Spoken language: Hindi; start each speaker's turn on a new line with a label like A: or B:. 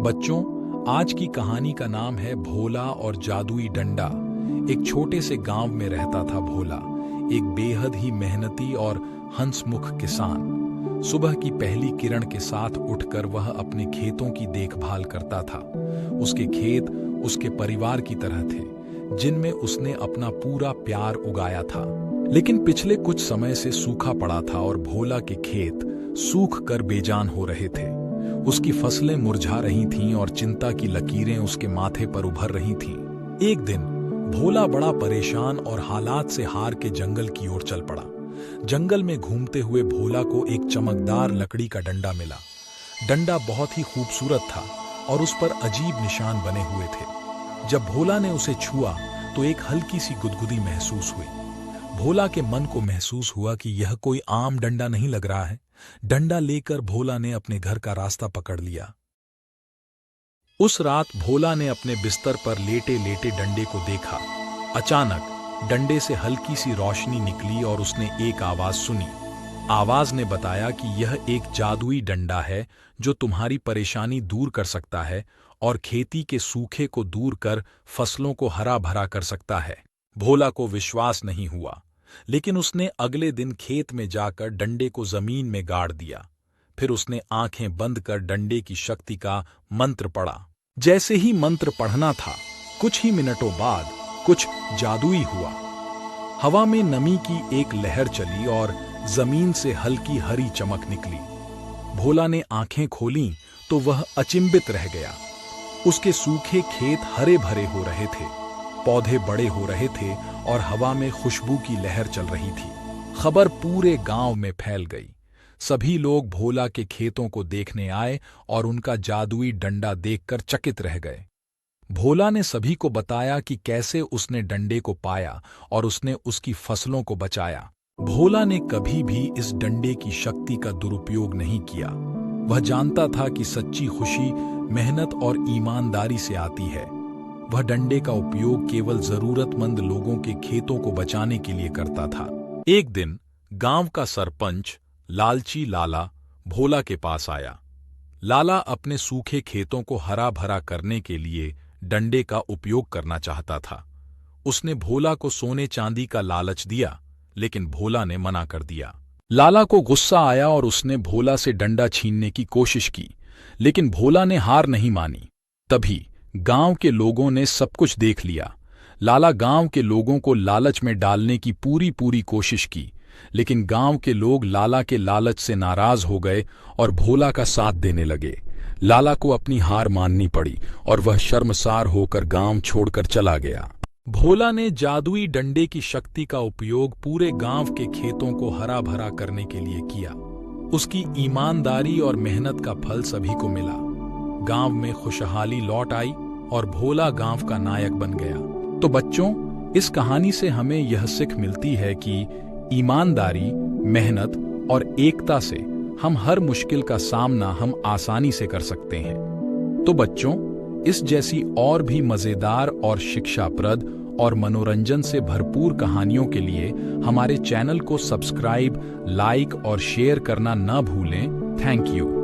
A: बच्चों, आज की कहानी का नाम है भोला और जादुई डंडा। एक छोटे से गांव में रहता था भोला, एक बेहद ही मेहनती और हंसमुख किसान। सुबह की पहली किरण के साथ उठकर वह अपने खेतों की देखभाल करता था। उसके खेत उसके परिवार की तरह थे, जिनमें उसने अपना पूरा प्यार उगाया था। लेकिन पिछले कुछ समय से सूखा पड़ा था और भोला के खेत सूख कर बेजान हो रहे थे। उसकी फसलें मुरझा रही थीं और चिंता की लकीरें उसके माथे पर उभर रही थीं। एक दिन भोला बड़ा परेशान और हालात से हार के जंगल की ओर चल पड़ा। जंगल में घूमते हुए भोला को एक चमकदार लकड़ी का डंडा मिला। डंडा बहुत ही खूबसूरत था और उस पर अजीब निशान बने हुए थे। जब भोला ने उसे छुआ तो एक हल्की सी गुदगुदी महसूस हुई। भोला के मन को महसूस हुआ कि यह कोई आम डंडा नहीं लग रहा है। डंडा लेकर भोला ने अपने घर का रास्ता पकड़ लिया। उस रात भोला ने अपने बिस्तर पर लेटे लेटे डंडे को देखा। अचानक डंडे से हल्की सी रोशनी निकली और उसने एक आवाज सुनी। आवाज ने बताया कि यह एक जादुई डंडा है जो तुम्हारी परेशानी दूर कर सकता है और खेती के सूखे को दूर कर फसलों को हरा भरा कर सकता है। भोला को विश्वास नहीं हुआ, लेकिन उसने अगले दिन खेत में जाकर डंडे को जमीन में गाड़ दिया। फिर उसने आंखें बंद कर डंडे की शक्ति का मंत्र पढ़ा। जैसे ही मंत्र पढ़ना था, कुछ ही मिनटों बाद कुछ जादुई हुआ। हवा में नमी की एक लहर चली और जमीन से हल्की हरी चमक निकली। भोला ने आंखें खोलीं तो वह अचिंभित रह गया। उसके सूखे खेत हरे भरे हो रहे थे, पौधे बड़े हो रहे थे और हवा में खुशबू की लहर चल रही थी। खबर पूरे गांव में फैल गई। सभी लोग भोला के खेतों को देखने आए और उनका जादुई डंडा देखकर चकित रह गए। भोला ने सभी को बताया कि कैसे उसने डंडे को पाया और उसने उसकी फसलों को बचाया। भोला ने कभी भी इस डंडे की शक्ति का दुरुपयोग नहीं किया। वह जानता था कि सच्ची खुशी मेहनत और ईमानदारी से आती है। वह डंडे का उपयोग केवल जरूरतमंद लोगों के खेतों को बचाने के लिए करता था। एक दिन गांव का सरपंच लालची लाला भोला के पास आया। लाला अपने सूखे खेतों को हरा भरा करने के लिए डंडे का उपयोग करना चाहता था। उसने भोला को सोने चांदी का लालच दिया, लेकिन भोला ने मना कर दिया। लाला को गुस्सा आया और उसने भोला से डंडा छीनने की कोशिश की, लेकिन भोला ने हार नहीं मानी। तभी गांव के लोगों ने सब कुछ देख लिया। लाला गांव के लोगों को लालच में डालने की पूरी कोशिश की, लेकिन गांव के लोग लाला के लालच से नाराज हो गए और भोला का साथ देने लगे। लाला को अपनी हार माननी पड़ी और वह शर्मसार होकर गांव छोड़कर चला गया। भोला ने जादुई डंडे की शक्ति का उपयोग पूरे गांव के खेतों को हरा भरा करने के लिए किया। उसकी ईमानदारी और मेहनत का फल सभी को मिला। गांव में खुशहाली लौट आई और भोला गांव का नायक बन गया। तो बच्चों, इस कहानी से हमें यह सीख मिलती है कि ईमानदारी, मेहनत और एकता से हम हर मुश्किल का सामना हम आसानी से कर सकते हैं। तो बच्चों, इस जैसी और भी मजेदार और शिक्षाप्रद और मनोरंजन से भरपूर कहानियों के लिए हमारे चैनल को सब्सक्राइब, लाइक और शेयर करना न भूलें। Thank you.